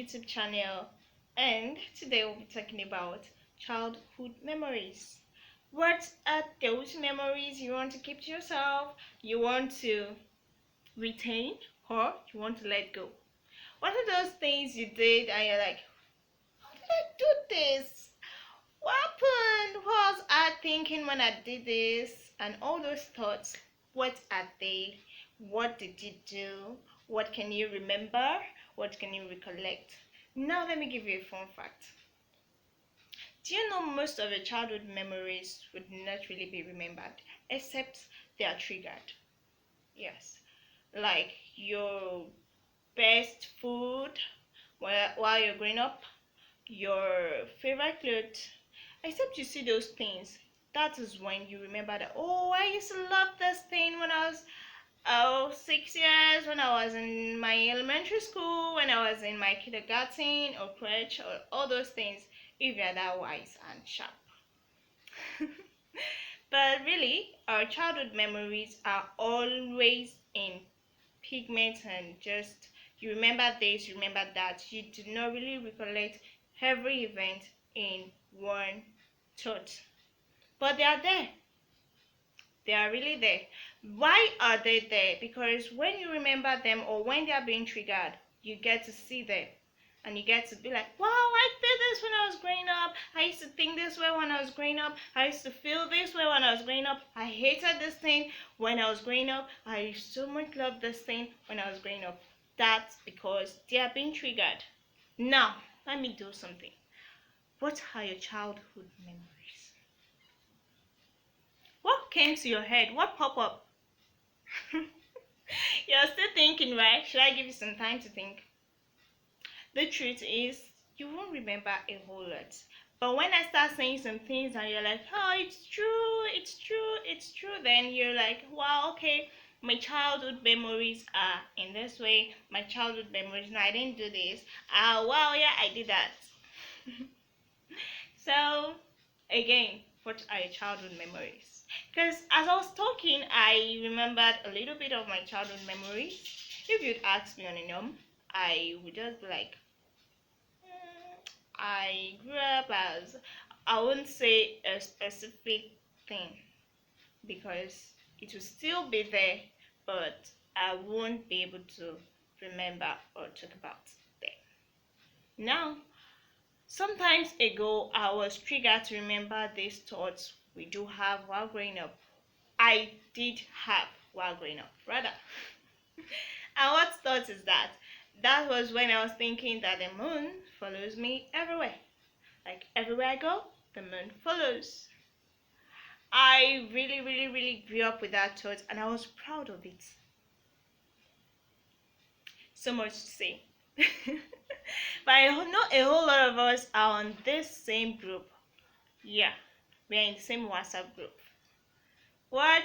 YouTube channel, and today we'll be talking about childhood memories. What are those memories you want to keep to yourself, you want to retain, or you want to let go? What are those things you did and you're like, how did I do this? What happened? What was I thinking when I did this? And all those thoughts, what are they? What did you do? What can you remember? What can you recollect? Now, let me give you a fun fact. Do you know most of your childhood memories would not really be remembered, except they are triggered? Yes. Like your best food while you're growing up, your favorite clothes, except you see those things. That is when you remember that, oh, I used to love this thing when I was 6 years, when I was in my elementary school, when I was in my kindergarten or crèche, or all those things, if you're that wise and sharp. But really, our childhood memories are always in pigments, and just you remember this, you remember that. You do not really recollect every event in one thought. But they are there. They are really there. Why are they there? Because when you remember them or when they are being triggered, you get to see them. And you get to be like, wow, I did this when I was growing up. I used to think this way when I was growing up. I used to feel this way when I was growing up. I hated this thing when I was growing up. I so much loved this thing when I was growing up. That's because they are being triggered. Now, let me do something. What are your childhood memories? What came to your head? What popped up? You're still thinking, right? Should I give you some time to think? The truth is, you won't remember a whole lot. But when I start saying some things and you're like, oh, it's true, it's true, it's true, then you're like, wow, okay, my childhood memories are in this way. My childhood memories, no, I didn't do this. Wow, yeah, I did that. So, again, what are your childhood memories? Because as I was talking, I remembered a little bit of my childhood memories. If you'd ask me on a norm, I would just be like, I grew up as, I wouldn't say a specific thing because it will still be there, but I won't be able to remember or talk about them. Now, sometimes ago, I was triggered to remember these thoughts we do have while growing up. I did have while growing up, rather. And what thought is that? That was when I was thinking that the moon follows me everywhere. Like everywhere I go, the moon follows. I really, really, really grew up with that thought, and I was proud of it. So much to say. But I know a whole lot of us are on this same group. Yeah, we are in the same WhatsApp group. What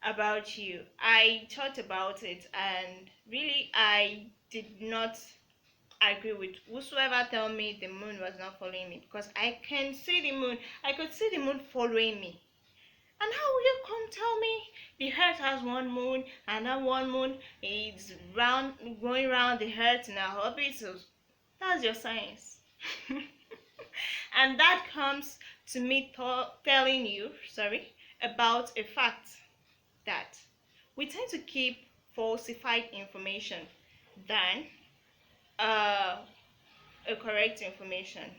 about you? I thought about it, and really I did not agree with whosoever tell me the moon was not following me, because I can see the moon. I could see the moon following me. And how will you come tell me the earth has one moon and that one moon is round, going around the earth in a orbit? So that's your science. And that comes to me telling you, sorry, about a fact that we tend to keep falsified information than a correct information.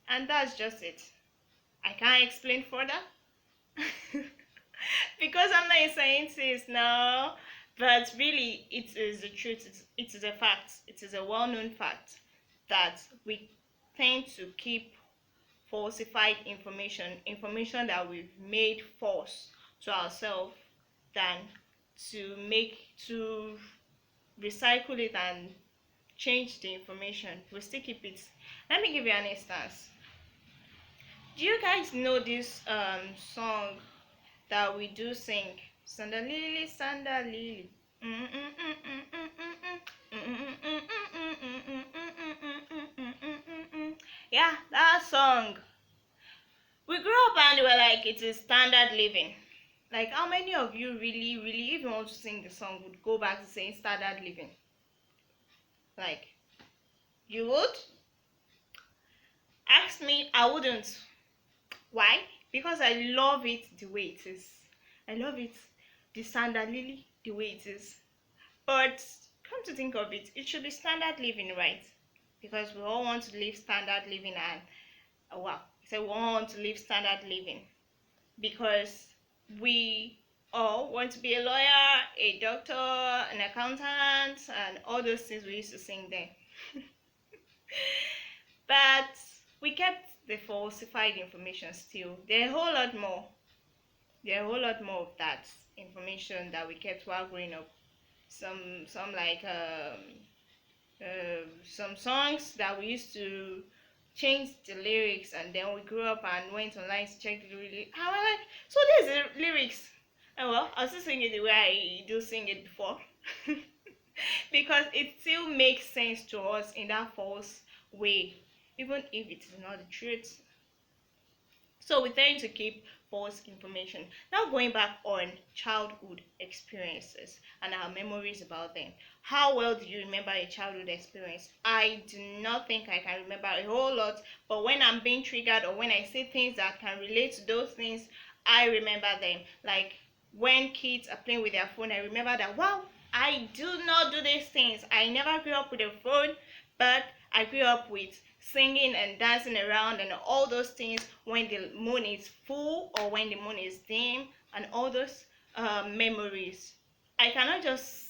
And that's just it. I can't explain further. Because I'm not a scientist, no. But really, it is the truth. It is a fact. It is a well-known fact that we tend to keep falsified information that we've made false to ourselves, than to recycle it and change the information. We still keep it. Let me give you an instance. Do you guys know this song that we do sing? Sanda Lily, Sanda Lily. Yeah, that song. We grew up and we were like, it is standard living. Like, how many of you really, really, if you want to sing the song, would go back to saying standard living? Like, You would? Ask me, I wouldn't. Why? Because I love it the way it is. I love it, the standard lily, the way it is. But come to think of it, it should be standard living, right? Because we all want to live standard living, and wow, so we all want to live standard living because we all want to be a lawyer, a doctor, an accountant, and all those things we used to sing there. But we kept the falsified information still. There are a whole lot more. There are a whole lot more of that information that we kept while growing up. Some like some songs that we used to change the lyrics, and then we grew up and went online to check the lyrics. I was like, so there's the lyrics. And well, I'll still sing it the way I do sing it before. Because it still makes sense to us in that false way, even if it is not the truth. So we tend to keep false information. Now going back on childhood experiences and our memories about them. How well do you remember a childhood experience? I do not think I can remember a whole lot, but when I'm being triggered or when I see things that can relate to those things, I remember them. Like when kids are playing with their phone, I remember that, wow, I do not do these things. I never grew up with a phone, but I grew up with singing and dancing around and all those things when the moon is full or when the moon is dim, and all those memories. I cannot just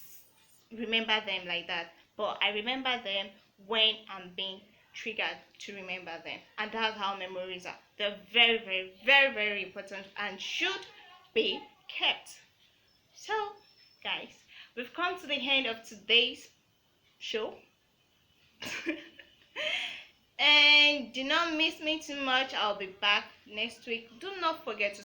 remember them like that, but I remember them when I'm being triggered to remember them. And that's how memories are. They're very, very, very, very important and should be kept. So, guys, we've come to the end of today's show. And do not miss me too much. I'll be back next week. Do not forget to